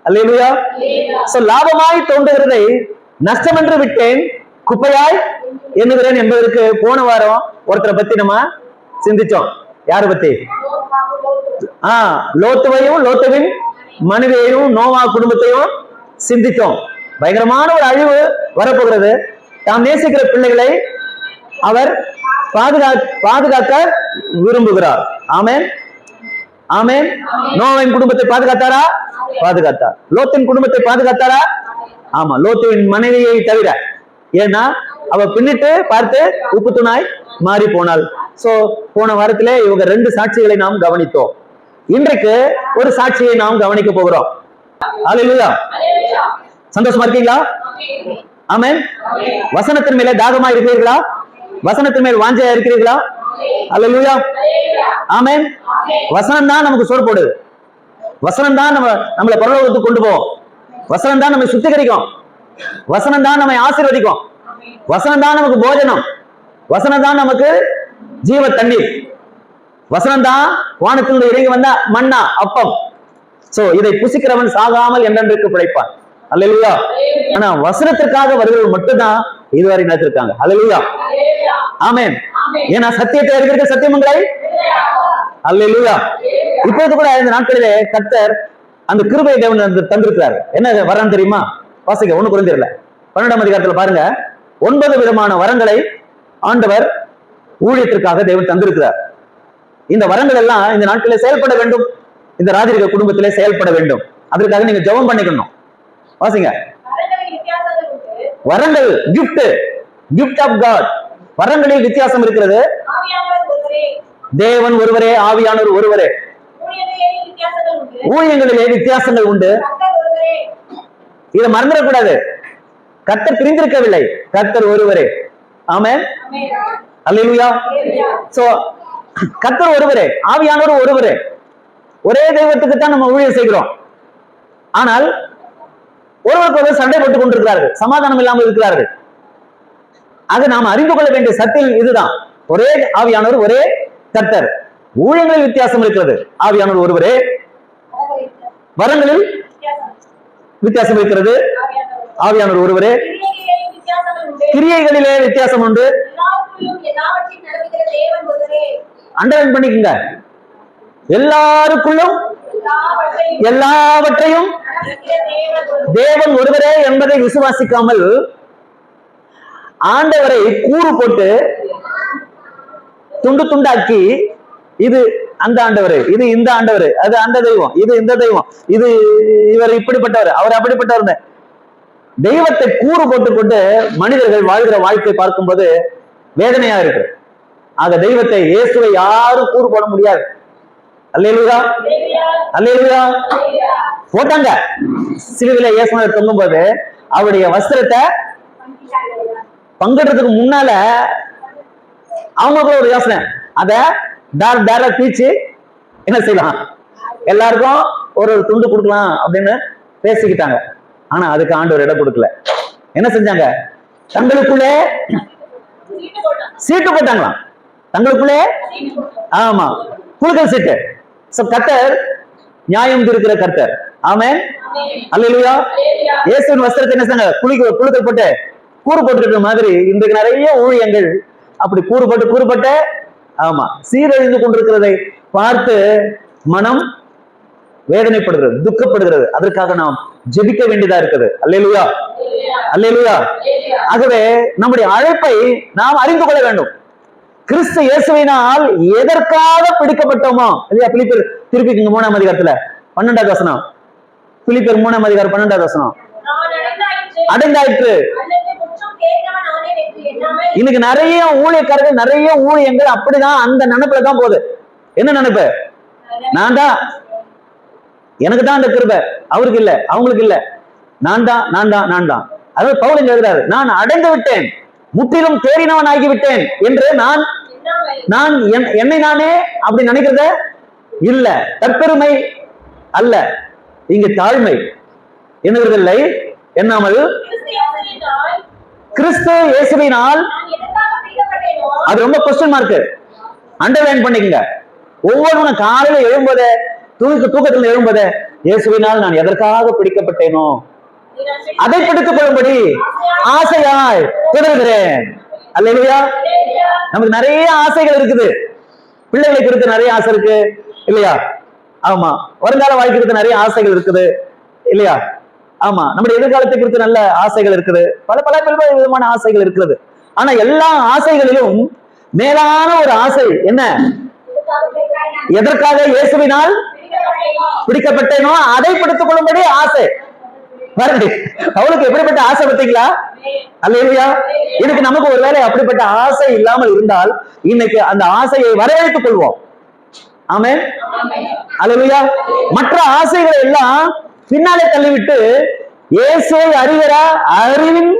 அல்லேலூயா. So லாபமாய் தோன்றுகிறதை நஷ்டம் என்று விட்டேன், குப்பையாய் எண்ணுகிறேன் என்பதற்கு போன வாரம் ஒருத்தரை பத்தி நம்ம சிந்திச்சோம். யாரை பத்தி? லோத்துவையும் லோத்துவின் மனைவியையும் நோவா குடும்பத்தையும் சிந்தித்தோம். பயங்கரமான ஒரு அழிவு வரப்போகிறது. தாம் நேசிக்கிற பிள்ளைகளை அவர் பாதுகாக்க விரும்புகிறார். ஆமென், ஆமென். நோவின் குடும்பத்தை பாதுகாத்தாரா? பாதுகாத்தார். லோத்தின் குடும்பத்தை பாதுகாத்தாரா? ஆமா, லோத்துவின் மனைவியை தவிர. ஏன்னா அவ பின்னிட்டு பார்த்து உப்பு துணாய் மாறி போனாள். சோ போன வாரத்திலே இவங்க 2 சாட்சிகளை நாம் கவனித்தோம். இன்றைக்கு ஒரு சாட்சியை நாம் கவனிக்க போகிறோம். அல்லேலூயா. சந்தோஷமா இருக்கீங்களா? ஆமென். வசனத்தின் மேலே தாகமா இருக்கிறீர்களா? வசனத்தின் மேல் வாஞ்சையா இருக்கிறீர்களா? அல்லேலூயா. ஆமென். வசனம் தான் நமக்கு சோறு போடுது. வசனம் தான் நம்மளை பரலோகத்துக்கு கொண்டு போவோம். வசனம் தான் நம்மை சுத்திகரிக்கும். வசனம் தான் நம்மை ஆசீர்வதிக்கும். வசனம் தான் நமக்கு போஜனம். வசனம் தான் நமக்கு ஜீவ தண்ணீர். வசனம் தான் வானத்திலிருந்து இறங்கி வந்த மன்னா, அப்பம். சோ இதை புசிக்கிறவன் சாகாமல் என்றென்றைக்கு பிழைப்பான். அல்லேலூயா. ஆனா வசனத்திற்காக வருகிறவர்கள் மட்டும்தான் இதுவரை நினைச்சிருக்காங்க. அல்லேலூயா. ஆமென். ஏன்னா சத்தியத்தை அறிவிக்கிற சத்தியமங்களை. அல்லேலூயா. இப்போது கூட இந்த நாட்களிலே கர்த்தர் அந்த கிருபையை தேவன் தந்திருக்கிறார். என்ன வரம் தெரியுமா? வாசிக்க 1 கொரிந்தியர்ல 12ஆம் அதிகாரத்துல பாருங்க. 9 விதமான வரங்களை ஆண்டவர் ஊழியத்திற்காக தேவன் தந்திருக்கிறார். இந்த வரங்கள் எல்லாம் இந்த நாட்களில் செயல்பட வேண்டும். இந்த ராஜரிக குடும்பத்திலே செயல்பட வேண்டும். அதற்காக நீங்க ஜெபம் பண்ணிக்கணும். வாசிங்க. வரங்கள் gift of God. வரங்களில் வித்தியாசம் இருக்கிறது. தேவன் ஒருவரே, ஆவியானவர் ஒருவரே. ஊழியங்களிலே வித்தியாசங்கள் உண்டு. இதை மறந்துடக்கூடாது. கர்த்தர் பிரிந்திருக்கவில்லை, கர்த்தர் ஒருவரே. ஆமென், அல்லேலூயா. சோ கர்த்தர் ஒருவரே, ஆவியானவர் ஒருவரே. ஒரே தெய்வத்துக்கு தான் நம்ம ஊழியம் செய்கிறோம். ஆனால் ஒருவருக்கு ஒருவர் சண்டை போட்டுக் கொண்டிருக்கிறார்கள், சமாதானம் இல்லாமல் இருக்கிறார்கள். ஆக நாம் அறிந்து கொள்ள வேண்டிய சத்தியம் இதுதான். ஒரே ஆவியானவர், ஒரே கர்த்தர். ஊழியங்களில் வித்தியாசம் இருக்கிறது, ஆவியானவர் ஒருவரே. வரங்களில் வித்தியாசம் இருக்கிறது, ஆவியானவர் ஒருவரே. கிரியைகளிலே வித்தியாசம் உண்டு. அண்டர்லைன் பண்ணிக்கங்க. எல்லாருக்குள்ளும் எல்லாவற்றையும் தேவன் ஒருவரே என்பதை விசுவாசிக்காமல் ஆண்டவரை கூறு போட்டு துண்டு துண்டாக்கி, இது அந்த ஆண்டவர், இது இந்த ஆண்டவர், அது அந்த தெய்வம், இது இந்த தெய்வம், இது இவர் இப்படிப்பட்டவர், அவர் அப்படிப்பட்டவர், தெய்வத்தை கூறு போட்டுக்கொண்டு மனிதர்கள் வாழ்கிற வாழ்க்கை பார்க்கும்போது வேதனையா இருக்கு. ஆக தெய்வத்தை, இயேசுவை யாரும் கூறு போட முடியாது. அல்லேலூயா, அல்லேலூயா. போட்டாங்க. சிலுவையில இயேசுநாதர் தொங்கும் போது அவருடைய வஸ்திரத்தை பங்கிடுறதுக்கு முன்னால அவங்களுக்கு ஒரு யோசனை, அத டேரா பீச்சு என்ன செய்யலாம், எல்லாருக்கும் ஒரு துண்டு கொடுக்கலாம் அப்படின்னு பேசிக்கிட்டாங்க. ஆனா அதுக்கு ஆண்டவர் இடம் கொடுக்கல. என்ன செஞ்சாங்க? தங்களுக்குள்ளே சீட்டு போட்டாங்களாம். தங்களுக்குள்ளே, ஆமா, குலுக்கல் சீட்டு. கர்த்தர் நியாயம் இருக்கிற கர்த்தர். ஆமென், அல்லேலூயா. இயேசுவின் வஸ்திரத்தை என்ன செஞ்சாங்க? குலுக்கல் போட்டு கூறு போட்டுக்கிற மாதிரி இன்றைக்கு நிறைய ஊழியங்கள் அப்படி கூறுபட்டு ஆமா சீரழிந்து கொண்டிருக்கிறதை பார்த்து மனம் வேதனைப்படுகிறது, துக்கப்படுகிறது. அதற்காக நாம் ஜெபிக்க வேண்டியதா இருக்குது. அல்லேலூயா, அல்லேலூயா. ஆகவே நம்முடைய அழைப்பை நாம் அறிந்து கொள்ள வேண்டும். கிறிஸ்து இயேசுவினால் எதற்காக பிடிக்கப்பட்டோமோ இல்லையா? பிலிப்பியர் திருப்பிக்குங்க 3ஆம் அதிகாரத்துல 12வது வசனம். பிலிப்பியர் 3ஆம் அதிகாரம் 12வது வசனம். அடைந்தாயிற்று. இன்னைக்கு நிறைய ஊழியக்காரர்கள், நிறைய ஊழியங்கள் அப்படிதான் அந்த நினைப்புல தான் போகுது. என்ன நினைப்பு? நான் தான், எனக்கு தான் அந்த கிருபை, அவருக்கு இல்ல, அவங்களுக்கு இல்ல, நான் தான் நான் தான் நான் தான். அதாவது பவுல் எழுதுறாரு, நான் அடைந்து விட்டேன், முற்றிலும் தேறினவன் ஆகிவிட்டேன் என்று நான் என்னை நானே அப்படி நினைக்கிறத இல்ல. தற்பெருமை அல்ல, இங்கு தாழ்மை என்கிறதில்லை. என்னாமல் கிறிஸ்து இயேசுவினால். அது ரொம்ப கொஸ்டின் மார்க், அண்டர்லைன் பண்ணிக்கங்க. ஒவ்வொருவனும் காலையில எழும்போதே, தூக்கத்துல எழும்போதே இயேசுவினால் நான் எதற்காக பிடிக்கப்பட்டேனோ அதை பிடித்துக் கொள்ளும்படி ஆசையாய் தொடர்கிறேன். அல்லேலூயா. நமக்கு நிறைய ஆசைகள் இருக்குது. பிள்ளைகளை குறித்து நிறைய ஆசை இருக்கு இல்லையா? ஆமா. வருங்கால வாழ்க்கை குறித்து நிறைய ஆசைகள் இருக்குது இல்லையா? ஆமா. நம்முடைய எதிர்காலத்தை குறித்து நல்ல ஆசைகள் இருக்குது. பல பல பல விதமான ஆசைகள் இருக்கிறது. ஆனா எல்லா ஆசைகளிலும் மேலான ஒரு ஆசை என்ன? எதற்காக இயேசுவினால் பிடிக்கப்பட்டேனோ அதை பிடித்துக் கொள்ளும்படி ஆசை. அவளுக்கு எப்படிப்பட்ட ஆசை பார்த்தீங்களா? அல்லேலூயா. இதுக்கு நமக்கு ஒருவேளை அப்படிப்பட்ட ஆசை இல்லாமல் இருந்தால் இன்னைக்கு அந்த ஆசையை வரவேற்றுக் கொள்வோம். ஆமென். அல்லேலூயா. மற்ற ஆசைகளை எல்லாம் பின்னாலே தள்ளிவிட்டு இயேசுவை அறிகிற அறிவின்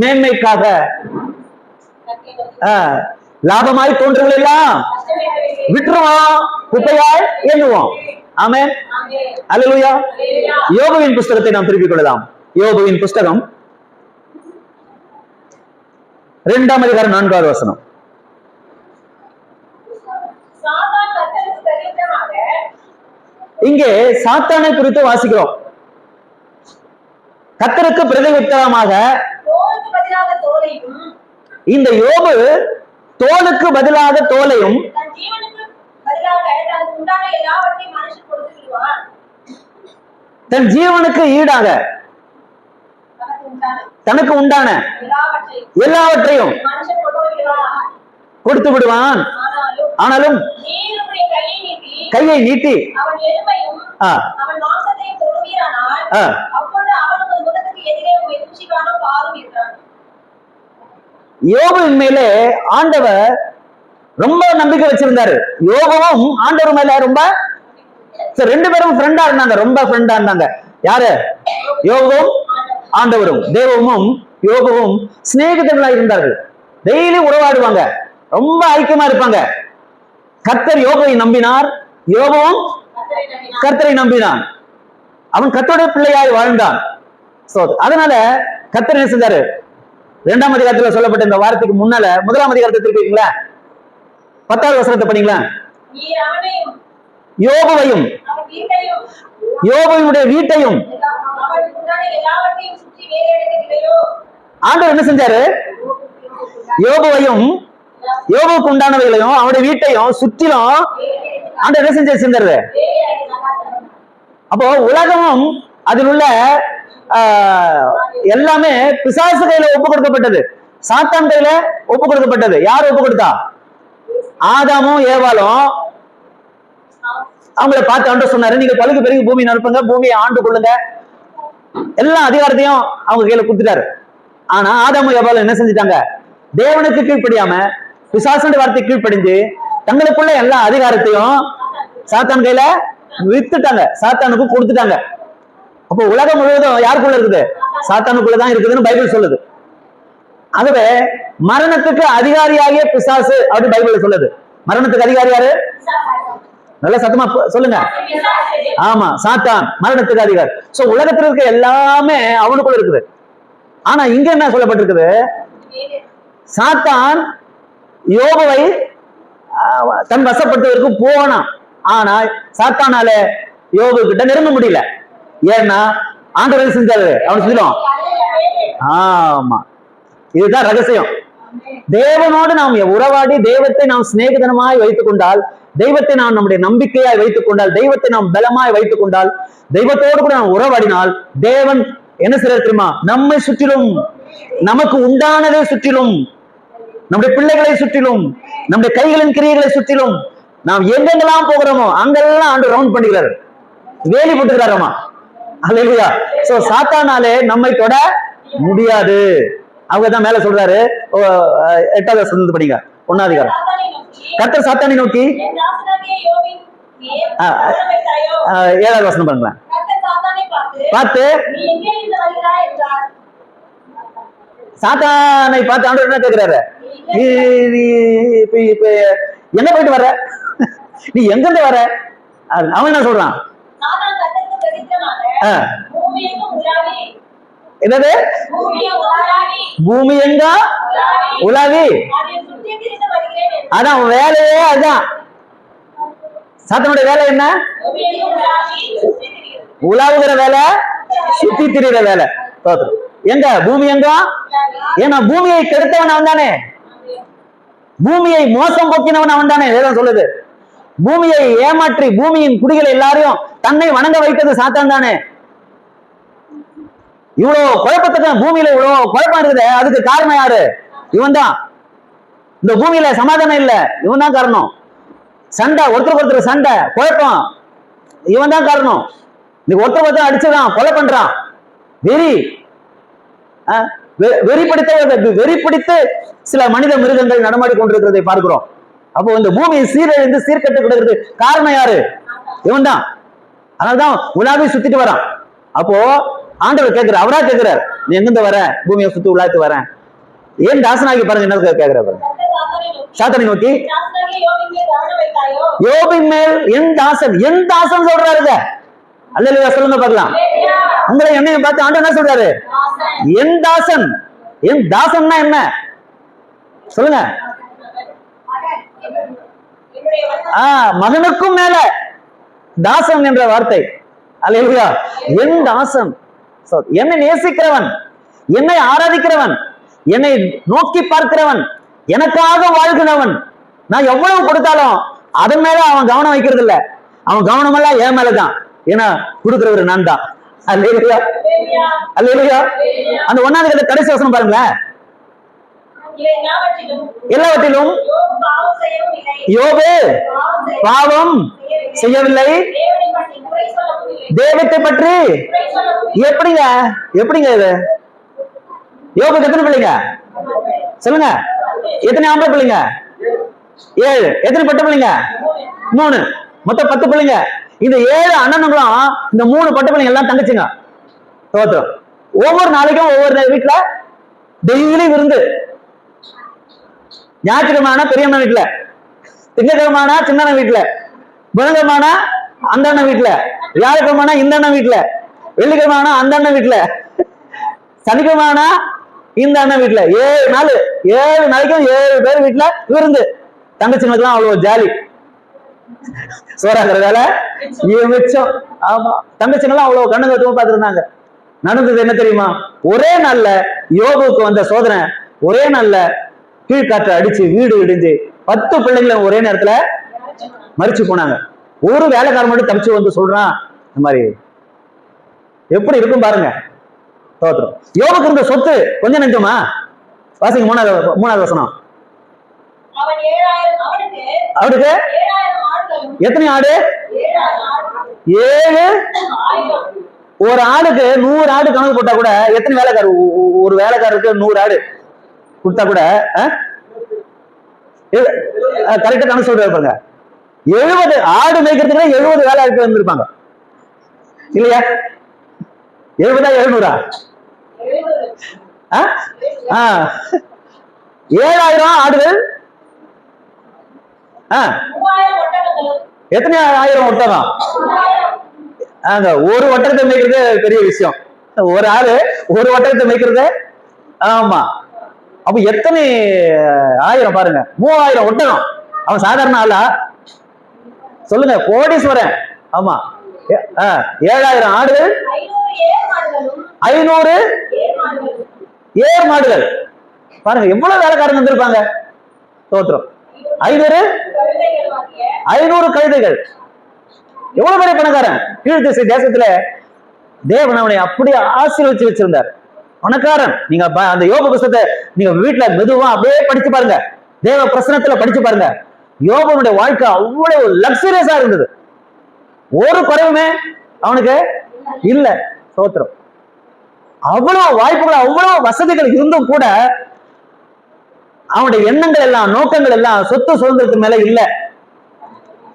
மேன்மைக்காக லாபமாய் தோன்றுகள் எல்லாம் விட்டுருவோம், குப்பையாய் எண்ணுவோம். ஆமென். அல்லேலூயா. யோபுவின் புஸ்தகத்தை நாம் திருப்பிக் கொள்ளலாம். யோபுவின் புஸ்தகம் 2ஆம் அதிகாரம் 4வது வசனம். இங்கே சாத்தானை குறித்து வாசிக்கிறோம். கர்த்தருக்கு பிரதியுத்தரமாக இந்த யோபு தோலுக்கு பதிலாக தோலையும் தன் ஜீவனுக்கு ஈடாக தனக்கு உண்டான எல்லாவற்றையும் கொடுத்து விடுவான். ஆனாலும் கையை நீட்டி யோபுவின் மேலே ஆண்டவர் ரொம்ப நம்பிக்கை வச்சிருந்தாரு. யோபுவும் ஆண்டவர் மேல ரொம்ப, ரெண்டு பேரும் ஃப்ரெண்டா இருந்தாங்க, ரொம்ப ஃப்ரெண்டா இருந்தாங்க. யாரு? யோபுவும் ஆண்டவரும், தேவமும் யோபுவும் சிநேகிதர்களா இருந்தார்கள். டெய்லி உறவாடுவாங்க, ரொம்ப ஐக்கியமா இருப்பாங்க. கர்த்தர் யோபுவை நம்பினார், யோபுவும் கர்த்தரை நம்பினான். அவன் கர்த்தருடைய பிள்ளையாய் வாழ்ந்தான். அதனால கர்த்தர் என்ன செஞ்சாரு? 2ஆம் அதிகாரத்துல சொல்லப்பட்ட இந்த வார்த்தைக்கு முன்னால 1ஆம் அதிகாரத்தை திருப்பிங்களா? 10வது வசனத்தை பண்ணீங்களா? யோபுவையும் யோபுவினுடைய வீட்டையும் ஆண்டவர் என்ன செஞ்சாரு? யோபுவையும் யோபுவுக்கு உண்டானவைகளையும் அவருடைய வீட்டையும் சுற்றிலும் ஆண்டவர் என்ன செஞ்சு செஞ்சாரு? அப்போ உலகமும் அதில் உள்ள எல்லாமே பிசாசு கையில ஒப்பு கொடுக்கப்பட்டது, சாத்தான் கையில ஒப்பு கொடுக்கப்பட்டது. யார் ஒப்பு கொடுத்தா? ஆதாமும் ஏவாளும். அவங்களை பார்த்து ஆண்டவர் சொன்னாரு, நீங்க பழுகு பெருகி பூமி நிரப்புங்க, பூமியை ஆண்டு கொள்ளுங்க, எல்லா அதிகாரத்தையும் அவங்க கையில கொடுத்துட்டாரு. ஆனா ஆதாமும் ஏவாளும் என்ன செஞ்சுட்டாங்க? தேவனுக்கு கீழ்ப்படியாம பிசாசுடைய வார்த்தை கீழ்ப்படிஞ்சு தங்களுக்குள்ள எல்லா அதிகாரத்தையும் சாத்தான் கையில வித்துட்டாங்க, சாத்தானுக்கு கொடுத்துட்டாங்க. அப்போ உலகம் முழுவதும் யாருக்குள்ள இருக்குது? சாத்தானுக்குள்ளதான் இருக்குதுன்னு பைபிள் சொல்லுது. ஆகவே மரணத்துக்கு அதிகாரியாகிய பிசாசு அப்படின்னு பைபிள் சொல்லுது. மரணத்துக்கு அதிகாரி யாரு? நல்ல சத்தமா சொல்லுங்க. ஆமா, சாத்தான் மரணத்துக்கு அதிகாரி. சோ உலகத்துல இருக்க எல்லாமே அவனுக்குள்ள இருக்குது. ஆனா இங்க என்ன சொல்லப்பட்டிருக்குது? சாத்தான் யோபுவை தன் வசப்படுத்துவதற்கு போனான். ஆனா சாத்தானால யோபு கிட்ட நெருங்க முடியல. ஏன்னா ஆண்டவர் செஞ்சாரு, அவன் சொல்லுவான். ஆமா, இதுதான் ரகசியம். தேவனோடு நாம் உறவாடி தெய்வத்தை நாம் சிநேகிதனமாய் வைத்துக் கொண்டால், தெய்வத்தை நாம் நம்முடைய நம்பிக்கையாய் வைத்துக் கொண்டால், தெய்வத்தை நாம் பலமாய் வைத்துக் கொண்டால், தெய்வத்தோடு கூட நாம் உறவாடினால் தேவன் என்ன செய்யறது தெரியுமா? நம்மை சுற்றிலும், நமக்கு உண்டானதை சுற்றிலும், நம்முடைய பிள்ளைகளை சுற்றிலும், நம்முடைய கைகளின் கிரியைகளை சுற்றிலும், நாம் எங்கெங்கெல்லாம் போகிறோமோ அங்கெல்லாம் ஆண்டு ரவுண்ட் பண்ணிக்கிறாரு, வேலி போட்டுக்கிறாரமா. அல்லேலூயா. சோ சாத்தானாலே நம்மை தொட முடியாது. அவங்கதான் மேல சொல்றாரு, 8வது வசனத்தை படிங்க, 1ஆம் அதிகாரம். கர்த்தர் சாத்தானை நோக்கி 7வது வசனம் பாருங்களேன். பார்த்து சாத்தானை பார்த்து ஆண்டவர் என்ன கேட்கிறாரு? என்ன போயிட்டு வர? நீ எங்கிருந்து வர? அவன் என்ன சொல்றான்? என்னது? பூமி எங்க உலாவி? அதான் வேலையே, அதுதான் சாத்தானுடைய வேலை. என்ன? உலாவுகிற வேலை, சுத்தி திரிகிற வேலை. எங்க பூமி எங்க? ஏன்னா பூமியை கெடுத்தவன் அவன் தானே, பூமியை மோசம் போக்கினவன் அவன் தானே. வேதம் சொல்லுது பூமியை ஏமாற்றி பூமியின் குடிகளை எல்லாரையும் தன்னை வணங்க வைத்தது சாத்தான் தானே. இவ்வளவு குழப்பத்துக்கு பூமியில இவ்வளவு குழப்பம் இருக்குது, அதுக்கு காரணம் யாரு? இவன் தான். இந்த பூமியில சமாதானம் இல்ல, இவன் தான் காரணம். சண்டை, ஒருத்தருக்கு ஒருத்தர் சண்டை, குழப்பம், இவன் தான் காரணம். இன்னைக்கு ஒருத்தர் ஒருத்தர் அடிச்சுதான் கொலை பண்றான். வெறி, வெறிப்பிடித்து சில மனித மிருகங்கள் நடமாடி கொண்டிருக்கிறதை பார்க்கிறோம். அப்போ இந்த பூமியை சீரழிந்து சீர்கட்டு கொடுக்கிறது காரணம் யாரு? இவன் தான். அதனால்தான் உலாவி சுத்திட்டு வரான். அப்போ ஆண்டவர் கேட்கிறார், அவரா கேட்கிறார், நீ எங்கிருந்து வர? பூமியை சுத்தி உலாத்து வரேன். ஏன் தாசனாகி பாருங்க என்ன கேட்கிற பாருங்க. சாத்தானை நோக்கி, யோபின் மேல் என் தாசன், என் தாசன் சொல்றாருங்க. அல்லேலூயா சொல்லுங்க பார்க்கலாம். உங்களை என்னையும் பார்த்து ஆண்டவர் என்ன சொல்றாரு? என் தாசன். என் தாசன்னா என்ன சொல்லுங்க? மகனுக்கும் மேல தாசன் என்ற வார்த்தை. அல்லேலூயா. என் தாசன், என்னை நேசிக்கிறவன், என்னை ஆராதிக்கிறவன், என்னை நோக்கி பார்க்கிறவன், எனக்காக வாழ்கிறவன். நான் எவ்வளவு கொடுத்தாலும் அதன் மேல அவன் கவனம் வைக்கிறது இல்ல. அவன் கவனம் எல்லாம் என் மேலதான். ஏன்னா கொடுக்கிறவர் நான் தான். அல்லேலூயா, அல்லேலூயா. அந்த 1வது கடைசி வசனம் பாருங்களேன். எல்லாவற்றிலும் யோபு பாவம் செய்யவில்லை, தேவத்தை பற்றி. எப்படிங்க எப்படிங்க இது? யோபுக்கு எத்தனை பிள்ளைங்க சொல்லுங்க? எத்தனை ஆம்பளை பிள்ளைங்க? 7. எத்தனை பட்ட பிள்ளைங்க? 3. மொத்தம் 10 பிள்ளைங்க. இந்த 7 அண்ணனுங்களும் இந்த 3 பட்ட பிள்ளைங்க எல்லாம் தங்கச்சிங்க. தோத்திரம். ஒவ்வொரு நாளைக்கும் ஒவ்வொரு வீட்டுல டெய்லி விருந்து. ஞாயிற்றுக்கிழமான பெரியம்மா வீட்டுல, திங்கக்கிழமான சின்ன வீட்டுல, புதன்கிழமான அந்த அண்ணன் வீட்டுல, வியாழக்கிழமான இந்த அண்ணன் வீட்டுல, வெள்ளிக்கிழமான அந்த அண்ணன் வீட்டுல, சனிக்கிழமான இந்த அண்ணன் வீட்டுல. 7 நாள், 7 நாளைக்கும் 7 பேர் வீட்டுல விருந்து. தங்கச்சிங்களுக்கெல்லாம் அவ்வளவு ஜாலி. சோறாக்குற வேலை மிச்சம். ஆமா, தங்கச்சிங்கெல்லாம் அவ்வளவு கண்ணு கத்துவ பார்த்துருந்தாங்க. நடந்தது என்ன தெரியுமா? ஒரே நாள்ல யோபுக்கு வந்த சோதனை, ஒரே நாள்ல கீழ்காற்று அடிச்சு வீடு இடிஞ்சு 10 பிள்ளைங்களும் ஒரே நேரத்துல மறிச்சு போனாங்க. ஒரு வேலைக்காரன் மட்டும் தப்பிச்சு வந்து சொல்றான் இந்த மாதிரி. எப்படி இருக்கும் பாருங்க. தோத்திரம். யோபுக்கு இருந்த சொத்து கொஞ்சம் நெஞ்சமா? வாசிங்க 3வது வசனம். அவனுக்கு எத்தனை ஆடு? 7. ஒரு ஆடுக்கு 100 ஆடு கணக்கு போட்டா கூட எத்தனை வேலைக்காரர்? ஒரு வேலைக்காரருக்கு 100 ஆடு கொடுத்தா கூட கரெக்டா கணக்கு சொல்றாரு பாருங்க. 70 ஆடு மேய்க்கிறதுக்கு 70 வேலை ஆட்கள் வந்திருப்பாங்க இல்லையா? 70 700 7000 ஆடுகள். எத்தனை 1000 ஒட்டகம்? ஒரு ஒட்டகத்தை மேய்க்கிறது பெரிய விஷயம். ஒரு ஆளு ஒரு ஒட்டகத்தை மேய்க்கிறது. ஆமா, அப்ப எத்தனை 1000 பாருங்க. 3000 ஒட்டகம். அவன் சாதாரண ஆளா சொல்லுங்க? கோடீஸ்வரன். ஆமா, 7000 ஆடுகள், 500 ஏர் மாடுகள். பாருங்க எவ்வளவு வேலைக்காரங்க வந்திருப்பாங்க. தோத்திரம். 500 கழுதைகள். எவ்வளவு பெரிய பணக்காரன். கீழ் திசை தேசத்துல தேவன் அவனை அப்படியே ஆசீர்வதிச்சு வச்சிருந்தார். பணக்காரன். நீங்க அந்த யோபு புத்தகத்தை நீங்க வீட்டுல மெதுவா அப்படியே படிச்சு பாருங்க. தேவ பிரசனத்துல படிச்சு பாருங்க. யோபனுடைய வாழ்க்கை அவ்வளவு லக்ஸரியஸா இருந்தது. ஒரு குறைவுமே அவனுக்கு இல்ல. சோத்திரம். அவ்வளவு வாய்ப்புகள், அவ்வளவு வசதிகள் இருந்தும் கூட அவனுடைய எண்ணங்கள் எல்லாம், நோக்கங்கள் எல்லாம் சொத்து சுதந்திரத்து மேல இல்ல,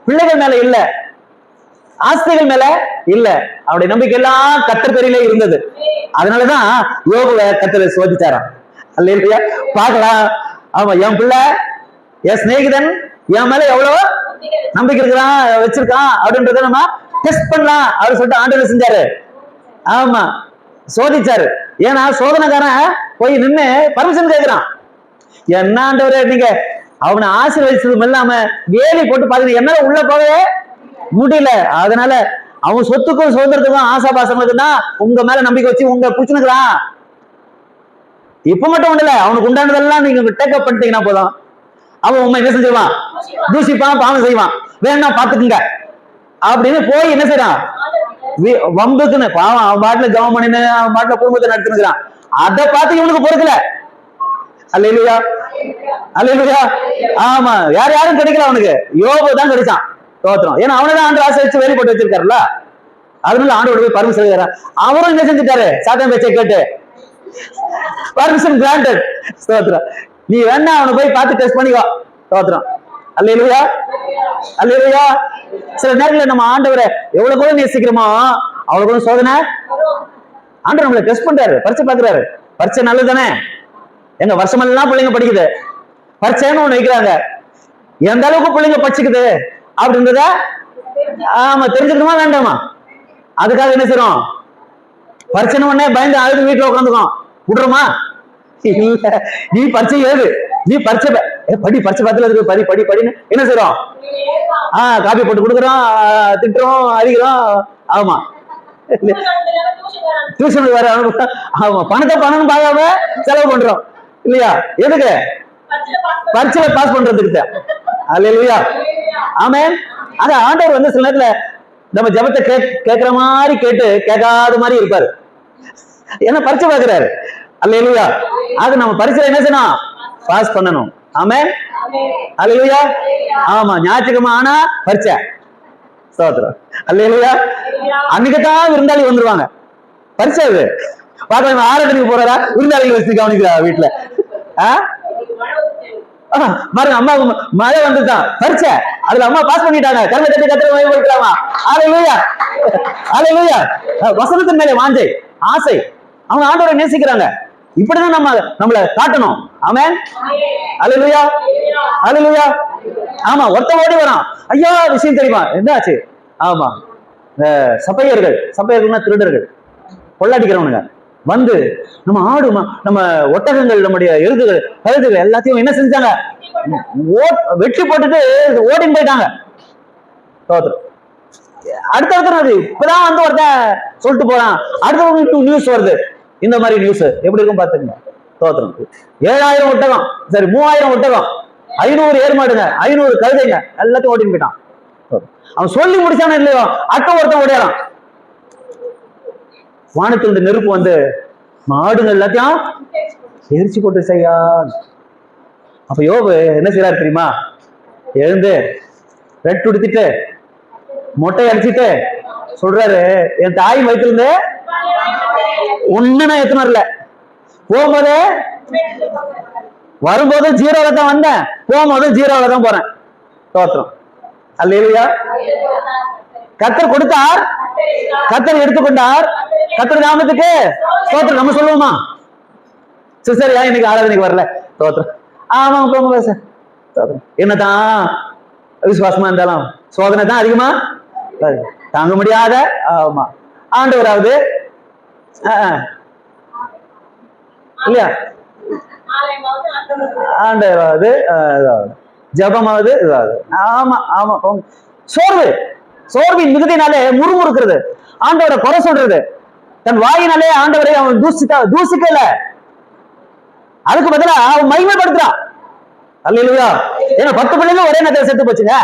பிள்ளைகள் மேல இல்ல, ஆஸ்திகள் மேல இல்ல. அவருடைய நம்பிக்கை எல்லாம் கர்த்தர் பேரிலே இருந்தது. அதனாலதான் யோபுவை கர்த்தர் சோதிச்சாராம். அல்லேலூயா. பார்க்கலாம். ஆமா, என் பிள்ளை, என் சிநேகிதன் என் மேல எவ்வளவு நம்பிக்கை இருக்கிறான், வச்சிருக்கான் அப்படின்றத நம்ம டெஸ்ட் பண்ணலாம் அப்படின்னு சொல்லிட்டு ஆண்டவர் செஞ்சாரு. ஆமா, சோதிச்சாரு. ஏன்னா சோதனைக்காரன் போய் நின்று பர்மிஷன் கேட்கிறான். என்ன ஆண்டவரே, நீங்க அவனை ஆசீர்வதிச்சதும் இல்லாம வேலி போட்டு பாத்தீங்க, என்னால உள்ள போகவே முடியல, அதனால அவன் சொத்துக்கும் சுதந்திரத்துக்கும் ஆசாபாசங்களுக்கு தான் உங்க மேல நம்பிக்கை வச்சு உங்க புடிச்சுனுக்குறான். இப்ப மட்டும் ஒண்ணு இல்ல, அவனுக்கு உண்டானதெல்லாம் நீங்க டேக்கப் பண்ணிட்டீங்கன்னா போதும், அவன் உண்மை என்ன செஞ்சிருவான், தூசிப்பான், பாவம் செய்வான், வேணா பாத்துக்குங்க அப்படின்னு போய் என்ன செய்யறான், வம்புக்குன்னு பாவம் அவன் பாட்டுல ஜெபம் பண்ணின்னு அவன் பாட்டுல குடும்பத்தை நடத்துனுக்குறான். அதை பார்த்து இவனுக்கு பொறுக்கல. அல்லேலூயா, அல்லேலூயா. ஆமா, யாரும் கிடைக்கல அவனுக்கு, யோபு தான் கிடைச்சான். தோத்திரம். ஏன்னா அவனதான் ஆண்டு ஆசை வெளிப்பட்டு வச்சிருக்காருல்ல, அதனால ஆண்டோட போய் பர்மிஷன் கேட்கிறான். அவரும் என்ன செஞ்சுட்டாரு, சாத்தான் பேச்சை கேட்டு பர்மிஷன் கிராண்டட். ஸ்தோத்திரம். நீ வேணா அவனை போய் பார்த்து டெஸ்ட் பண்ணிக்கோ. ஸ்தோத்திரம். அல்லேலூயா, அல்லேலூயா. சில நேரத்துல நம்ம ஆண்டவரை எவ்வளவு கூட நேசிக்கிறோமோ அவ்வளவு கூட சோதனை ஆண்டவர் நம்மளை டெஸ்ட் பண்றாரு, பரிச்சை பாக்குறாரு. பரிச்சை நல்லது தானே, எங்க வருஷமெல்லாம் பிள்ளைங்க படிக்குது, பரிச்சைன்னு ஒண்ணு வைக்கிறாங்க, எந்த அளவுக்கு பிள்ளைங்க படிச்சுக்குது அப்படின்றத ஆமா தெரிஞ்சுக்கணுமா வேண்டாமா? அதுக்காக என்ன செய்யறோம், பரிச்சை உடனே பயந்து அழுது வீட்டுல உட்காந்துக்கோம் விடுறோமா? இல்ல, நீ பரிச்சை ஏது, நீ பரிச்சை படி, பரிச்சை பார்த்துல இருக்கு, படி படி படின்னு என்ன செய்யறோம், காப்பி போட்டு கொடுக்குறோம், திட்டுறோம், அடிக்கிறோம். ஆமா, டியூஷனுக்கு வேற. ஆமா, பணத்தை பணம் பார்க்காம செலவு பண்றோம் இல்லையா? எதுக்கு? பரீட்சையில பாஸ் பண்றதுக்கு. அல்லேலூயா, ஆமென். ஆனா ஆண்டவர் வந்து சில நேரத்துல நம்ம ஜெபத்தை கேட்கிற மாதிரி கேட்டு கேட்காத மாதிரி இருப்பாரு, ஏன்னா பரீட்சை பார்க்கிறாரு. அல்லேலூயா. அது நம்ம பரீட்சையில என்ன செய்யணும், பாஸ் பண்ணணும். ஆமென், அல்லேலூயா. ஆமா, ஞாயிற்றுக்கிழமை ஆனா பரீட்சை. ஸ்தோத்திரம். அல்லேலூயா. அன்னைக்குதான் விருந்தாளி வந்துருவாங்க. பரிசு அது பாக்க ஆராதனைக்கு போறாரா, விருந்தாளிகள் வச்சு கவனிக்கிறா வீட்டுல. பாருங்க, அம்மா மழை வந்துட்டான், பரிச்சை, அதுல அம்மா பாஸ் பண்ணிட்டாங்க, கருமை தட்டி கத்திரமா. அல்லேலூயா, அல்லேலூயா. வசனத்தின் மேலே வாஞ்சை, ஆசை, அவங்க ஆண்டவரை நேசிக்கிறாங்க. இப்படிதான் நம்மள காட்டணும். ஆமென், அல்லேலூயா, அல்லேலூயா. ஆமா, ஒருத்த ஓடி வரான், ஐயா விஷயம் தெரியுமா என்னாச்சு? ஆமா, சப்பையர்கள்னா திருடர்கள், கொள்ளாடிக்கிறவனுங்க வந்து நம்ம ஆடு, நம்ம ஒட்டகங்கள், நம்முடைய எருதுகள், கழுதுகள் எல்லாத்தையும் என்ன செஞ்சாங்க, வெட்டி போட்டுட்டு ஓடின்னு போயிட்டாங்க. அடுத்தடுத்த இப்பதான் வந்து ஒருத்தன் சொல்லிட்டு போறான், அடுத்த நியூஸ் வருது. இந்த மாதிரி நியூஸ் எப்படி இருக்கும் பாத்துங்க. தோத்திரம். 7000 ஒட்டகம், சரி 3000 ஒட்டகம், 500 ஏர்மாடுங்க, 500 கழுதைங்க, எல்லாத்தையும் ஓட்டின்னு போயிட்டான். அவன் சொல்லி முடிச்சானே இல்லையோ, ஒருத்தன் ஓடியாரான். வானத்திலிருந்து நெருப்பு வந்து மாடுங்க எல்லாத்தையும் எரிச்சு போட்டு செய்யா. அப்ப யோபு என்ன செய்யறாரு தெரியுமா, எழுந்து ரெட் உடுத்திட்டு மொட்டை அடிச்சுட்டு சொல்றாரு, என் தாய் வயிற்றுல இருந்து ஒண்ணு நான் எத்தனை வரல, போகும்போது வரும்போது 0ல தான் வந்தேன், போகும்போது 0ல தான் போறேன். தோத்திரம். அல்லேலூயா. கர்த்தர் கொடுத்தார், கர்த்தர் எடுத்துக்கொண்டார், கர்த்தர் நாமத்துக்கு தோத்திரம். நம்ம சொல்லுவோமா, சிஸ்டர் ஏன் இன்னைக்கு ஆராதனைக்கு வரல? தோத்திரம். ஆமா, போங்க சார். தோத்திரம். என்னதான் விசுவாசமா இருந்தாலும் சோதனை தான் அதிகமா தாங்க முடியாத. ஆமா, ஆண்டவராவது இல்லையா, ஆண்டவராவது ஜபமாவது இதாவது. ஆமா ஆமா, சோர்வின் மிகுதினாலே முறுமுறுக்கிறது, ஆண்டவரை குறை சொல்றது, தன் வாயினாலே ஆண்டவரை அவன் தூசிக்கல, அதுக்கு பதிலா அவன் மகிமைப்படுத்துறான். அல்லேலூயா. ஏன்னா 10 பிள்ளைங்க ஒரே நேரத்தில் செத்து போச்சுங்க,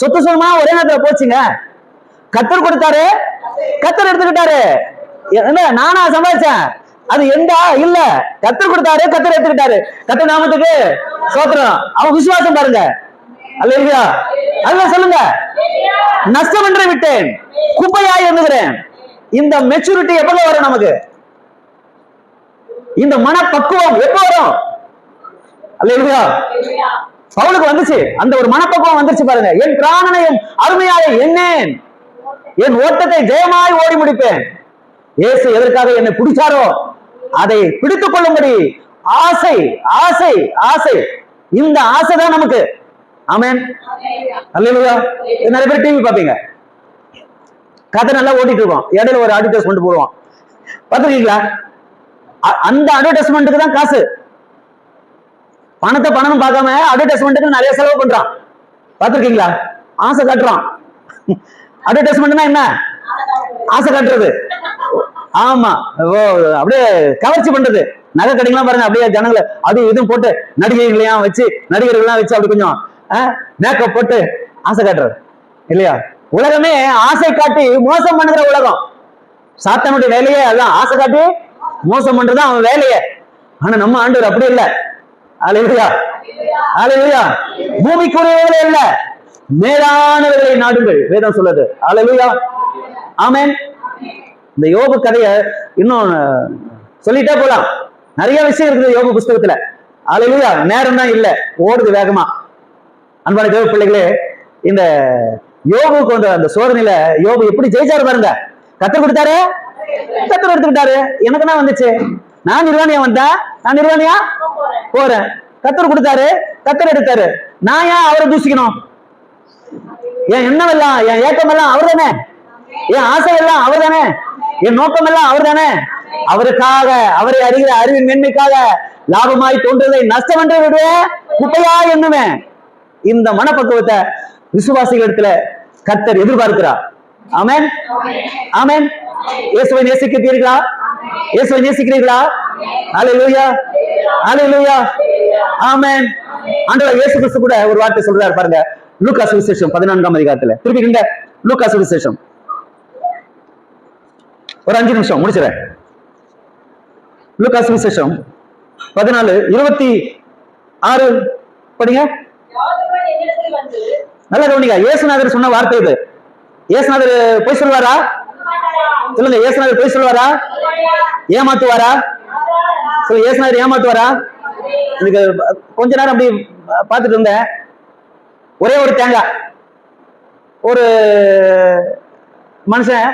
சொத்து சுகமா ஒரே நேரத்தில் போச்சுங்க. கத்தர் கொடுத்தாரு, கத்தர் எடுத்துக்கிட்டாரு. என்ன நானா சம்பாதிச்சேன் அது எந்தா இல்ல, கத்தர் கொடுத்தாரு, கத்தர் எடுத்துக்கிட்டாரு. கத்தர் நாமத்துக்கு சோத்திரம். அவன் விசுவாசம் பாருங்க. அல்லேலூயா. அதுதான் சொல்லுங்க, நஷ்டம் என்று விட்டேன், குப்பையாய் எண்ணுகிறேன். இந்த மெச்சூரிட்டி எப்ப வரும் நமக்கு, இந்த மனப்பக்குவம் எப்ப வரும்? அல்லேலூயா. பவுலுக்கு வந்துச்சு, அந்த ஒரு மனப்பக்குவம் வந்துருச்சு பாருங்க. என் பிராணனையும் அருமையாக எண்ணேன், என் ஓட்டத்தை ஜெயமாய் ஓடி முடிப்பேன். இயேசு எதற்காக என்னை பிடிச்சாரோ அதை பிடித்துக் கொள்ளும்படி ஆசை, ஆசை, ஆசை. இந்த ஆசை தான் நமக்கு. ஆமென், அல்லேலூயா. நிறைய பேர் டிவி பாப்பீங்க, கதை நல்லா ஓட்டிட்டு இருக்கோம், இடையில ஒரு அட்வர்டைஸ்மெண்ட் போடுவோம், பாத்துருக்கீங்களா? அந்த அட்வர்டைஸ்மெண்ட்டுக்கு தான் காசு. பணத்தை பணம் பார்க்காம அட்வர்டைஸ்மெண்ட்டுக்கு நிறைய செலவு பண்றான். பாத்துருக்கீங்களா? ஆசை காட்டுறான். அட்வர்டைஸ்மெண்ட்னா என்ன? ஆசை காட்டுறது. ஆமா, அப்படியே கவர்ச்சி பண்றது. நகை கடைங்கெல்லாம் பாருங்க, அப்படியே ஜனங்களை அது இதுவும் போட்டு நடிகைகளையும் வச்சு நடிகர்கள்லாம் வச்சு அப்படி கொஞ்சம் மேக்கப் போட்டு ஆசை காட்டுறது இல்லையா? உலகமே ஆசை காட்டி மோசம் பண்ணுகிற உலகம். சாத்தானுடைய வேலையே அதான், ஆசை காட்டி மோசம் பண்றதுதான் அவன் வேலையே. ஆனா நம்ம ஆண்டவர் அப்படி இல்லை. அல்லேலூயா, அல்லேலூயா. பூமிக்குரியவர்களே இல்ல, மேலானவர்களை நாடுங்கள் வேதம் சொல்லுது. அல்லேலூயா, ஆமென். இந்த யோபு கதைய இன்னும் சொல்லிட்டே போலாம். நிறைய விஷயம் இருக்குது யோபு புஸ்தகத்துல. அல்லேலூயா, நேரம் தான் இல்ல, ஓடுது வேகமா. அன்பான தேவ பிள்ளைகளே, இந்த யோபுக்கு வந்த அந்த சோதனையில யோபு எப்படி ஜெயிச்சாரு பாருங்க. கத்தர் கொடுத்தாரு, கத்தர் எடுத்துக்கிட்டாரு. எனக்கு என்ன வந்துச்சு? நான் நிர்வாணியா வந்தேன், நான் நிர்வாணியா போறேன். கத்தர் கொடுத்தாரு, கத்தர் எடுத்தாரு. நான் ஏன் அவரை தூசிக்கணும்? என் எண்ணம் எல்லாம், என் ஏக்கம் எல்லாம் அவர் தானே, என் ஆசை எல்லாம் அவர் தானே, என் நோக்கம் எல்லாம் அவர் தானே. அவருக்காக, அவரை அறிகிற அறிவின் மேன்மைக்காக லாபமாய் தோன்றுவதை நஷ்டம் என்று விடுவேன், குப்பையா எண்ணுவேன். இந்த மனப்பக்குவத்தை விசுவாசிகள் இடத்துல கர்த்தர் எதிர்பார்க்கிறார். ஆமென், ஆமென். இயேசுவை நேசிக்கிறீர்களா? இயேசுவை நேசிக்கிறீர்களா? அல்லேலூயா, அல்லேலூயா, ஆமென். ஆண்டவர் இயேசு கிறிஸ்து கூட ஒரு வார்த்தை சொல்றாரு பாருங்க, லூக்கா சுவிசேஷம் 14ஆம் அதிகாரத்துல. திருப்பி லூக்கா சுவிசேஷம் ஒரு 5 நிமிஷம் முடிச்சிடறேன். லூக்கா சுவிசேஷம் 14:26 படிங்க. நல்ல கவனிங்க. இயேசுநாதர் சொன்ன வார்த்தை இது. இயேசுநாதர் போய் சொல்வாரா? சொல்லுங்க, இயேசுநாதர் போய் சொல்வாரா? ஏமாத்துவாரா? சொல்லுங்க, இயேசுநாதர் ஏமாத்துவாரா? எனக்கு கொஞ்ச நேரம் அப்படி பார்த்துட்டு இருந்தேன். ஒரே ஒரு தேங்காய், ஒரு மனுஷன்,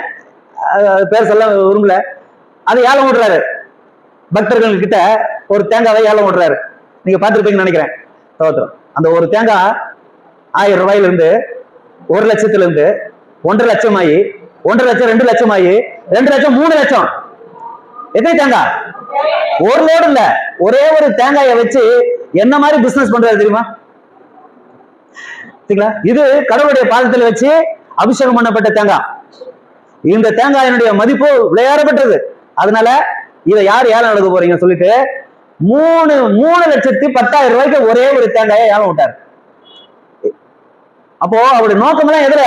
பேர் சொல்ல விரும்பல, அது ஏலம் விடுறாரு. பக்தர்கள் கிட்ட ஒரு தேங்காவை ஏலம் விடுறாரு. நீங்க பார்த்துருப்பீங்கன்னு நினைக்கிறேன். அந்த ஒரு தேங்காய் 1000 ரூபாயில இருந்து 1 லட்சத்துல இருந்து 1.5 லட்சம் ஆகி 1.5 லட்சம் 2 லட்சம் ஆகி 2 லட்சம் 3 லட்சம். எத்தனை தேங்காய்? ஒரு லோடு இல்ல, ஒரே ஒரு தேங்காயை வச்சு என்ன மாதிரி பிசினஸ் பண்றாரு தெரியுமா? இது கடவுளுடைய பாதத்தில் வச்சு அபிஷேகம் பண்ணப்பட்ட தேங்காய். இந்த தேங்காயினுடைய மதிப்பு விளையாடப்பட்டது. அதனால இதை யார் ஏலம் எடுக்க போறீங்க சொல்லிட்டு 3,10,000 ரூபாய்க்கு ஒரே ஒரு தேங்காயை ஏலம் விட்டார். அப்போ அவருடைய நோக்கம் எல்லாம் எதிர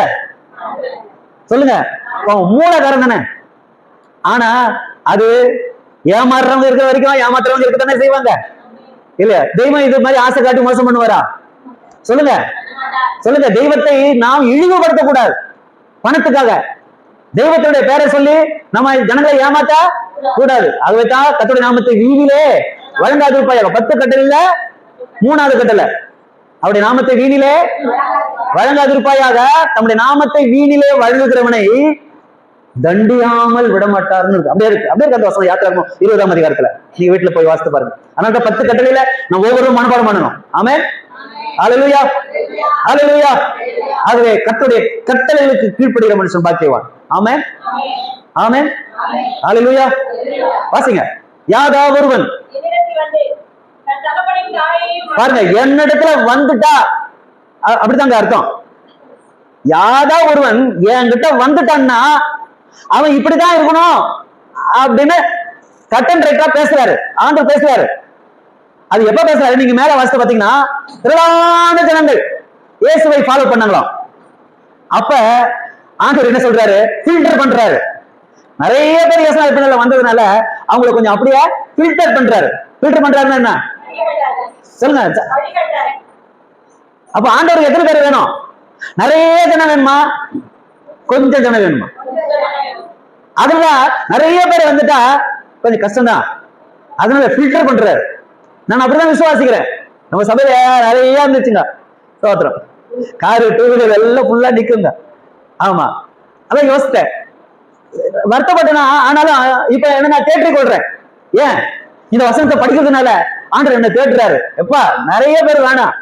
சொல்லுங்க, மூலகாரம் தானே. ஆனா அது ஏமாறுறவங்க இருக்கிற வரைக்கும் ஏமாத்துறவங்க இருக்கத்தானே செய்வாங்க இல்ல? தெய்வம் இது மாதிரி ஆசை காட்டி மோசம் பண்ணுவாரா? சொல்லுங்க, சொல்லுங்க. தெய்வத்தை நாம் இழிவுபடுத்த கூடாது பணத்துக்காக. தெய்வத்துடைய பேரை சொல்லி நம்ம ஜனங்களை ஏமாத்த கூடாது. அதுதான் கர்த்தருடைய நாமத்தை வீணிலே வழங்காதிருப்பாயாக. 10 கட்டளையில 3வது கட்டளை, அவருடைய நாமத்தை வீணிலே வழங்காதிருப்பாயாக. தம்முடைய நாமத்தை வீணிலே வழங்குகிறவனை தண்டியாமல் விடமாட்டார்னு இருக்கு. அப்படியே இருக்கு, அப்படியே இருக்கு அந்த வசனம். யாத்திராகமம் 20ஆம் அதிகாரத்துல நீங்க வீட்டுல போய் வாசித்து பாருங்க. அதனால 10 கட்டளையில நம்ம ஒவ்வொருவரும் மனப்பாடம் பண்ணணும். ஆமென், அல்லேலூயா, அல்லேலூயா. ஆகவே கர்த்தருடைய கட்டளைகளுக்கு கீழ்ப்படுகிற மனுஷன் பாக்கியவான். ஆமென், ஆமென், அல்லேலூயா. வாசிங்க. யாதா ஒருவன் பாருங்க, என்னிடத்துல வந்துட்டா, அப்படித்தாங்க அர்த்தம். யாதா ஒருவன் என்கிட்ட வந்துட்டான்னா அவன் இப்படிதான் இருக்கணும் அப்படின்னு கட் அண்ட் ரைட்டா பேசுறாரு, ஆண்டவர் பேசுறாரு. அது எப்ப பேசுறாரு? நீங்க மேல வாசித்து பாத்தீங்கன்னா, திரளான ஜனங்கள் இயேசுவை ஃபாலோ பண்ணாங்களாம். அப்ப ஆண்டவர் என்ன சொல்றாரு? ஃபில்டர் பண்றாரு. நிறைய பேர் இயேசுவை பின்னால வந்ததுனால அவங்களை கொஞ்சம் அப்படியே ஃபில்டர் பண்றாரு. ஃபில்டர் பண்றாருன்னா என்ன சொல்லுங்க? அப்ப ஆண்டவருக்கு எத்தனை பேர் வேணும்? நிறைய ஜனம் வேணுமா? கொஞ்சம் ஜனம் வேணுமா? அதுல நிறைய பேர் வந்துட்டா கொஞ்சம் கஷ்டம்தான். அதனால ஃபில்டர் பண்றாரு. நான் அப்படிதான் விசுவாசிக்கிறேன். நம்ம சபையில நிறைய இருந்துச்சுங்க, சோத்திரம், காரு, 2 வீலர் எல்லாம் ஃபுல்லா நிக்குங்க. ஆமா, அதான் யோசித்தேன், வருத்தப்பட்டேனா. ஆனாலும் இப்ப என்ன நான் தேற்றிக் கொள்றேன். ஏன்? இந்த வசனத்தை படிக்கிறதுனால ஆண்டவர் என்ன தேற்றுறாரு. எப்பா நிறைய பேர் வேணாம்,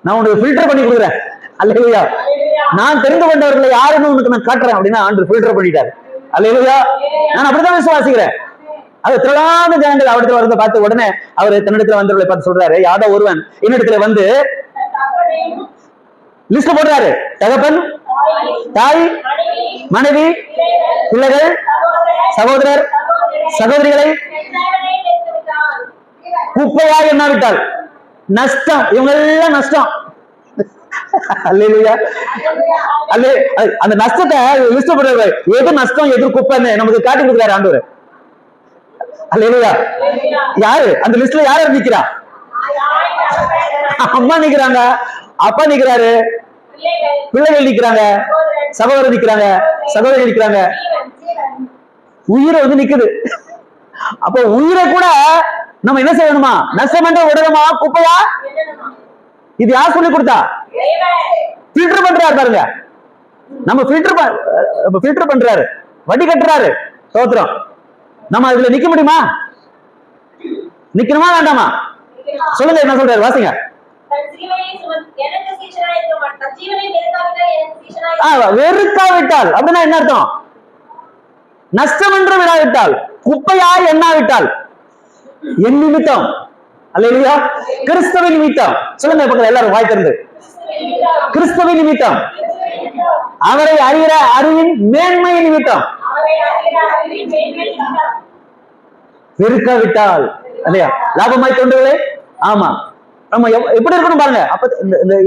நான் உனக்கு ஃபில்டர் பண்ணி கொடுக்குறேன். அல்லேலூயா. நான் தெரிந்து கொண்டவர்களை யாருன்னு உனக்கு நான் காட்டுறேன் அப்படின்னா ஆண்டவர் ஃபில்டர் பண்ணிட்டாரு. அல்லேலூயா. நான் அப்படிதான் விசுவாசிக்கிறேன். அது திரளான ஜனங்கள் அவரிடத்துல வரத பார்த்து உடனே அவர் தன்னிடத்துல வந்தவர்களை பார்த்து சொல்றாரு, யாதோ ஒருவன் என்னிடத்துல வந்து லிஸ்ட் போடுறாரு. தகப்பன் தாய், மனைவி, பிள்ளைகள், சகோதரர், சகோதரிகளை குப்பையாக எண்ணாவிட்டால் நஷ்டம். இவங்க எல்லாம் நஷ்டம். அந்த நஷ்டத்தை லிஸ்ட் பண்றாரு. எது நஷ்டம் எது குப்பைன்னு நமக்கு காட்டி கொடுக்கிறாரு ஆண்டவர். அல்லேலூயா. யாரு அந்த லிஸ்ட்ல யாரு நிக்கிறா? அம்மா நிக்கிறாங்க, அப்பா நிக்கிறாரு, பிள்ளைகள் நிக்கிறாங்க, சகோதரர் நிக்கிறாங்க, சகோதரி நிக்கிறாங்க, உயிரை வந்து நிக்குது. அப்ப உயிரை கூட நம்ம என்ன செய்யணுமா? நஷ்டமன்ற உடனமா குப்பையா? இது யார் சொல்லி கொடுத்தா? ஃபில்டர் பண்றாரு பாருங்க. நம்ம ஃபில்டர் பண்றாரு, வடி கட்டுறாரு. ஸ்தோத்திரம். நம்ம அதுல நிக்க முடியுமா? நிக்கணுமா வேண்டாமா? சொல்லுங்க, என்ன சொல்றாரு? வாசிங்க. வெறுக்காவிட்டால் அப்படின்னா என்ன அர்த்தம்? நஷ்டம் என்று விடாவிட்டால், குப்பையாய் எண்ணாவிட்டால், என் நிமித்தம், அல்லேலூயா, கிறிஸ்துவின் நிமித்தம். சொல்லுங்க பக்கத்துல எல்லாரும் வாய் திறந்து. கிறிஸ்துவின் நிமித்தம், அவரை அறிகிற அறிவின் மேன்மை நிமித்தம் வெறுக்காவிட்டால், இல்லையா, லாபமாய் தோன்றுகளே. ஆமா, நம்ம எப்படி இருக்கணும் பாருங்க. அப்ப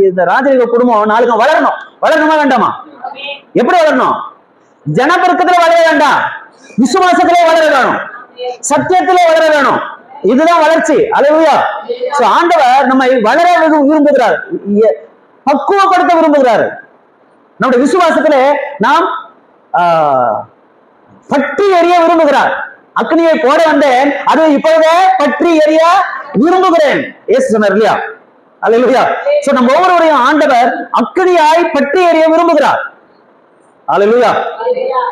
இந்த ராஜரீக குடும்பம் நாளுக்கு வளரணும். வளரணுமா வேண்டாமா? எப்படி வளரணும்? ஜனபெருக்கத்துல வளர வேண்டாம், விசுவாசத்திலே வளர வேணும், சத்தியத்திலே வளர வேணும். இதுதான் வளர்ச்சி. அல்லேலூயா. ஆண்டவர் நம்மை வளர விரும்புகிறார், பக்குவப்படுத்த விரும்புகிறார். நம்முடைய விசுவாசத்திலே நாம் பற்றி எரிய விரும்புகிறார். அக்னியை போட வந்தேன், அது இப்பொழுதே பற்றி எரிய விரும்புகிறேன் இயேசு சொன்னார் இல்லையா? அல்லேலூயா. சோ நம்ம ஒவ்வொருவரையும் ஆண்டவர் அக்னியாய் பற்றி எரிய விரும்புகிறார். அல்லேலூயா.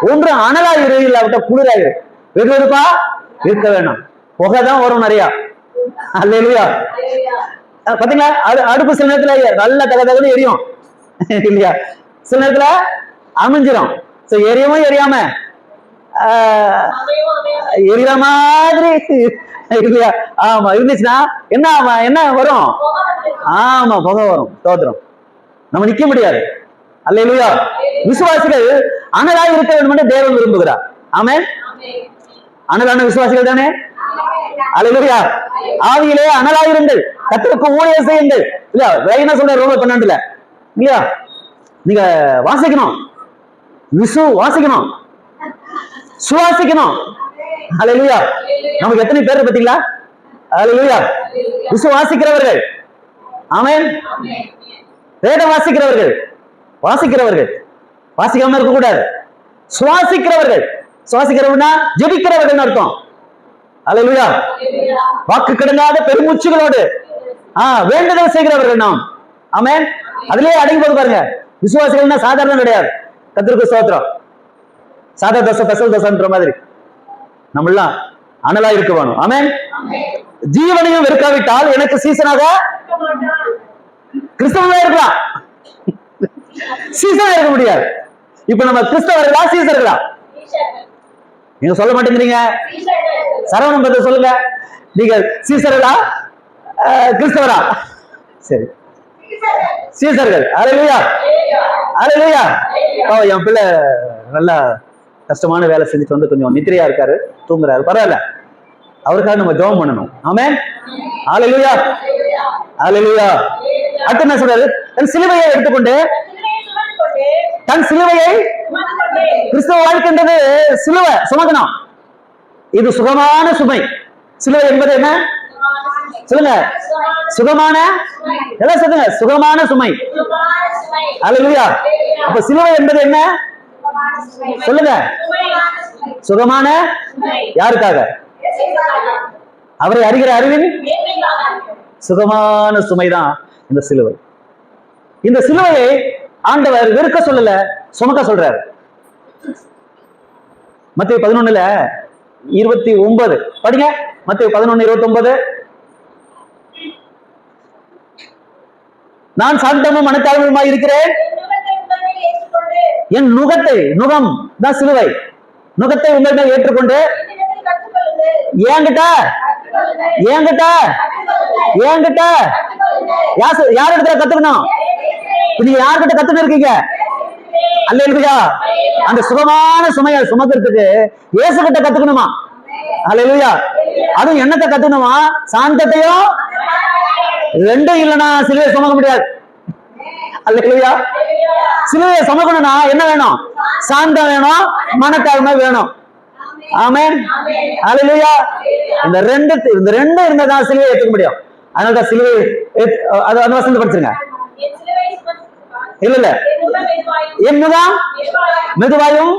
ஒன்று அனலாயிரு, இல்லாவிட்ட குளிராயிரு. வெகு வெறுப்பா இருக்க வேணும். புகைதான் வரும் நிறைய. அல்லேலூயா. பாத்தீங்களா? அடுப்பு சில நேரத்துல நல்ல தகதகன்னு எரியும் இல்லையா? சில நேரத்துல அமைஞ்சிரும். எரியவும் எரியாம எரியா மாதிரி இல்லையா? ஆமா, இருந்துச்சுன்னா என்ன வரும்? ஆமா, புகை வரும். ஸ்தோத்திரம். நம்ம நிக்க முடியாது. அல்லேலூயா. விசுவாசிகள் அனலாய் இருக்க வேண்டும் என்று தேவன் விரும்புகிறார். ஆமென். அனலான விசுவாசிகள் தானே? அல்லேலூயா. ஆவியிலே அனலாயிருங்கள், கர்த்தருக்கு ஊழியம் செய்யுங்கள். இல்லையா? வேகமா சொல்ற ரோமர் 12 இல்லையா? நீங்க வாசிக்கணும், வாசிக்கணும், சுவாசிக்கணும். அல்லேலூயா. நமக்கு எத்தனை பேர் பார்த்தீங்களா? அல்லேலூயா. விசுவாசிக்கிறவர்கள், ஆமென். வேதம் வாசிக்கிறவர்கள், வாசிக்காம இருக்க கூடாது. சுவாசிக்கிறவர்கள், சுவாசிக்கிறவர்னா ஜெபிக்கிறவர்கள் அர்த்தம். அல்லேலூயா. வாக்கு கடங்காத பெருமூச்சுகளோடு வேண்டுதல் செய்கிறவர்கள் நாம். ஆமென். அதிலேயே அடங்கி போது பாருங்க. விசுவாசிகள்னா சாதாரணம் கிடையாது. கர்த்தருக்கு ஸ்தோத்திரம். சாதா தசை பெசல் தசைன்ற மாதிரி நம்மளாம் அனலா இருக்க வேணும். ஆமென். ஜீவனையும் வெறுக்காவிட்டால் எனக்கு சீசனாக கிறிஸ்தவர்களா இருக்கலாம், சீசனா இருக்க முடியாது. இப்ப நம்ம கிறிஸ்தவர்களா சீசர்களா? நீங்க சொல்ல மாட்டேங்கிறீங்க. சரவணன் பத்தி சொல்லுங்க, நீங்க சீசர்களா கிறிஸ்தவரா? சரி, சீசர்கள். அல்லேலூயா. அல்லேலூயா. என் பிள்ளை நல்லா கஷ்டமான வேலை செஞ்சுட்டு வந்து கொஞ்சம் நித்திரையா இருக்காரு, தூங்குறாரு, பரவாயில்ல. அவருக்காக நம்ம ஜெபம் பண்ணணும். ஆமென். அல்லேலூயா. அல்லேலூயா. அடுத்து என்ன சொல்றாரு? தன் சிலுவையை எடுத்துக்கொண்டு, தன் சிலுவையை, கிறிஸ்தவ வாழ்க்கைன்றது சிலுவை சுமக்கணும். இது சுகமான சுமை. சிலுவை என்பது என்ன சொல்லுங்க? சுகமான, எல்லாம் சொல்லுங்க, சுகமான சுமை. அல்லேலூயா. அப்ப சிலுவை என்பது என்ன சொல்லுங்க? சுகமான, யாருக்காக? அவரை அறிகிற அறிவின் சுகமான சுமைதான் இந்த சிலுவை. இந்த சிலுவையை ஆண்டவர் வெறுக்க சொல்லல, சுமக்க சொல்றாரு. மத்தேயு 11:29 படிங்க. மத்தேயு 11:29. நான் சாந்தமும் மனத்தாழ்மையுமாய் இருக்கிறேன், என் நுகத்தை, நுகம் தான் சிலுவை, நுகத்தை உங்களிடம் ஏற்றுக்கொண்டு ஏங்கிட்ட யார் இடத்துல கத்துக்கணும்? நீங்க யார்கிட்ட கத்துட்டு இருக்கீங்க? அல்லேலூயா. அந்த சுகமான சுமையை சுமக்கிறதுக்கு இயேசு கிட்ட கத்துக்கணுமா? அல்லேலூயா. அதுவும் என்னத்தை கத்துக்கணுமா? சாந்தத்தையும். ரெண்டும் இல்லைன்னா சிலுவையை சுமக்க முடியாது. அல்லேலூயா. சிலுவையை சுமக்கணும்னா என்ன வேணும்? சாந்தம் வேணும், மனத்தாழ்மை வேணும். ஆமென். அல்லேலூயா. இந்த ரெண்டு இருந்தாதான் சிலுவையை ஏத்துக்க முடியும். அதனாலதான் சிலுவை அந்த வசனத்தை படிச்சிருங்க. இல்ல என்னதான் மெதுவாயும்.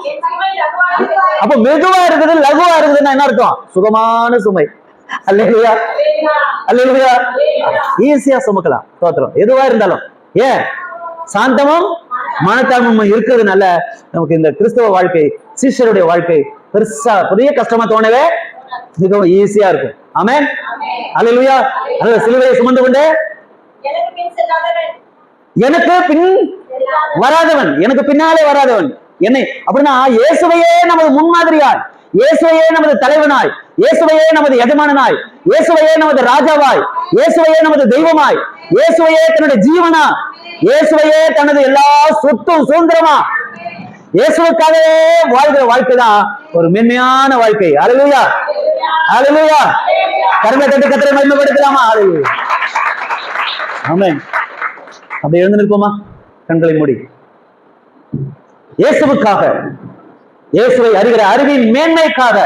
அப்ப மெதுவா இருக்குது, லகுவா இருக்குதுன்னா என்ன அர்த்தம்? சுகமான சுமை. அல்லேலூயா. அல்லேலூயா. ஈஸியா சுமக்கலாம். தோத்திரம் எதுவா இருந்தாலும். ஏன்? சாந்தமும் மனத்தாழ்மையும் இருக்கிறதுனால நமக்கு இந்த கிறிஸ்தவ வாழ்க்கை, சீஷருடைய வாழ்க்கை பெருசா பெரிய கஷ்டமா தோணவே மிகவும் ஈஸியா இருக்கும். ஆமென். அல்லேலூயா. அந்த சிலுவையை சுமந்து கொண்டு எனக்கு பின் வராதவன், எனக்கு பின்னாலே வராதவன் என்னை, அப்படின்னா இயேசுவையே நமது முன்மாதிரியாய், இயேசுவையே நமது தலைவனாய், இயேசுவையே நமது எஜமானனாய், இயேசுவையே நமது ராஜாவாய், இயேசுவையே நமது தெய்வமாய், இயேசுவையே தன்னுடைய ஜீவனா, இயேசுவையே தனது எல்லா சொத்தும் சுதந்திரமா, இயேசுவுக்காகவே வாழ்கிற வாழ்க்கை தான் ஒரு மென்மையான வாழ்க்கை. அல்லேலூயா. அல்லேலூயா. கருமை தட்டி கர்த்தரை மகிமைப்படுத்தலாமா? அல்லேலூயா. ஆமென். அப்படி எழுந்து நிற்போமா? கண்களை மூடி. இயேசுவுக்காக, இயேசுவை அறிகிற அறிவின் மேன்மைக்காக